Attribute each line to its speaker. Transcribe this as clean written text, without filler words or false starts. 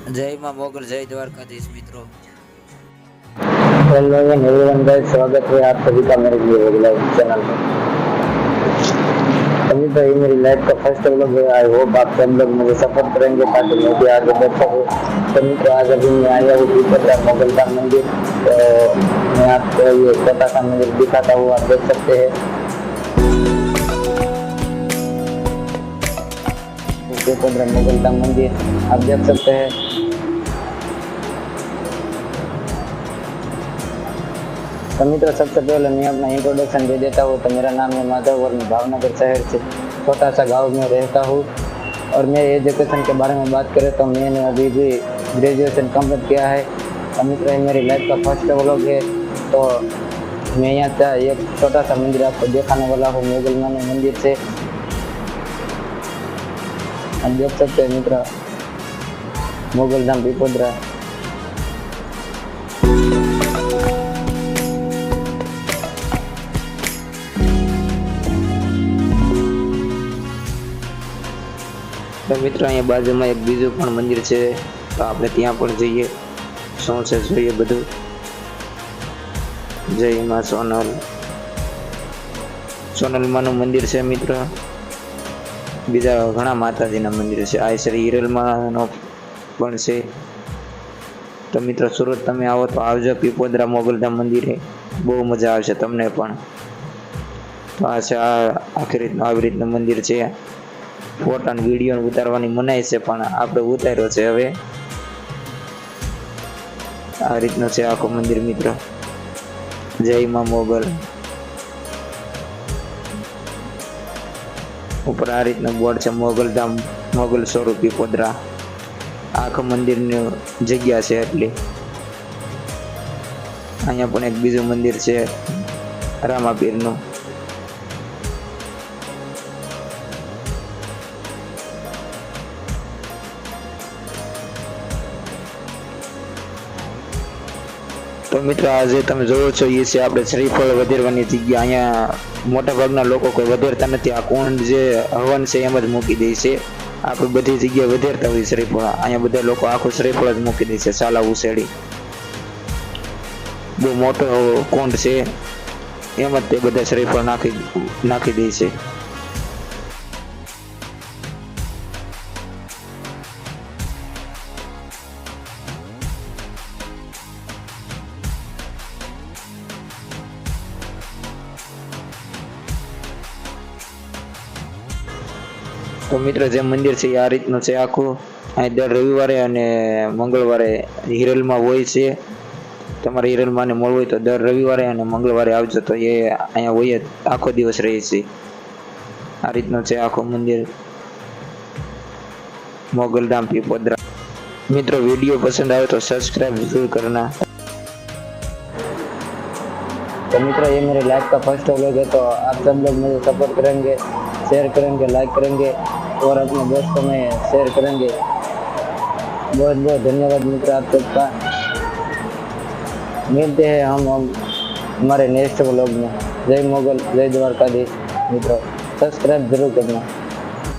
Speaker 1: जय मां मोगल, जय द्वारकाधीश मित्रों।
Speaker 2: हेलो एवरीवन गाइस, स्वागत है आप सभी का मेरे व्लॉग चैनल पर। अभी तो ये मेरी लाइफ का फर्स्ट व्लॉग है। आई होप आप सब लोग मुझे सपोर्ट करेंगे ताकि मैं भी आगे बढ़ सकूं। तो मित्रों, आज अभी मैं आया हूँ पीपलरा मोगल धाम मंदिर। तो मैं आपको ये छोटा सा मंदिर दिखाता हूँ, आप देख सकते हैं पीपलरा मोगल धाम मंदिर आप देख सकते हैं। तो मित्रों, सबसे पहले मैं अपना इंट्रोडक्शन दे देता हूँ। तो मेरा नाम है माधव और मैं भावनगर शहर से छोटा सा गांव में रहता हूँ। और मेरे एजुकेशन के बारे में बात करें तो मैंने अभी भी ग्रेजुएशन कंप्लीट किया है। तो मित्रों, ये मेरी लाइफ का फर्स्ट व्लॉग है। तो मैं यहाँ एक छोटा सा मंदिर आपको दिखाने वाला हूँ मोगल माने मंदिर से। आप देख सकते हैं मित्र, मोगल धाम पीपलरा।
Speaker 1: तो मित्रों, अहीं बाजुमां एक बीजुं पण मंदिर छे, तो आपणे त्यां पण जईए, शुं छे जोईए बधुं। जय मां सोनल मानुं मंदिर छे मित्र। बीजा घणा माताजीना मंदिर छे। आ श्री हिरलमानो पण छे। तो मित्र, सुरत तमे आवो तो आवजो पीपलरा मोगलधाम मंदिरे, बहु मजा आवशे तमने पण। तो आ छे આવી રીતનું મંદિર છે। फोटा ने वीडियो उतारवानी मनाई छे, पण आपणे उतार्यो छे हवे। आ रीतनो छे आखो मंदिर मित्र। जय मां मोगल। ऊपर आ रीतनो बोर्ड छे, मोगल धाम मोगल स्वरूप पीपलरा। आखो मंदिर नी जग्या छे એટલી। अहींया पण एक बीजुं मंदिर छे रामापीरनुं। तो मित्र, आज તમે જોવો છો એ છે આપણે શ્રીફળ વધેરવાની જગ્યા। અહીંયા મોટા ભાગના લોકો કોઈ વધેરતા નથી। આ કુંડ જે હવન છે એમ જ મૂકી દે છે। આપણે બધી જગ્યાએ વધેરતા હોય શ્રીફળ, અહીંયા બધા લોકો આખું શ્રીફળ જ મૂકી દે છે સાલા ઉસેડી। બહુ મોટો કુંડ છે, એમ જ તે બધા શ્રીફળ નાખી દે છે। तो मित्र, जे मंदिर छे आ रीतनु छे आखुं। અહીં દર રવિવારે અને મંગળવારે હિરલમાં હોય છે। તમારે હિરલમાંને મળવું હોય તો દર રવિવારે અને મંગળવારે આવજો, તો એ અહીંયા હોય આખો દિવસ રહે છે। આ રીતનું છે આખું મંદિર મોગલધામ પીપલરા। મિત્રો, वीडियो पसंद आए तो सब्सक्राइब जरूर करना।
Speaker 2: तो मित्रों, ये मेरे लाइफ का फर्स्ट व्लॉग है। तो आप सब लोग मुझे सपोर्ट करेंगे, शेयर करेंगे, लाइक करेंगे और अपने दोस्तों में शेयर करेंगे। बहुत बहुत धन्यवाद मित्र आप सबका। मिलते हैं हम हमारे नेक्स्ट व्लॉग में। जय मोगल, जय द्वारकाधीश। मित्रों, सब्सक्राइब जरूर करना।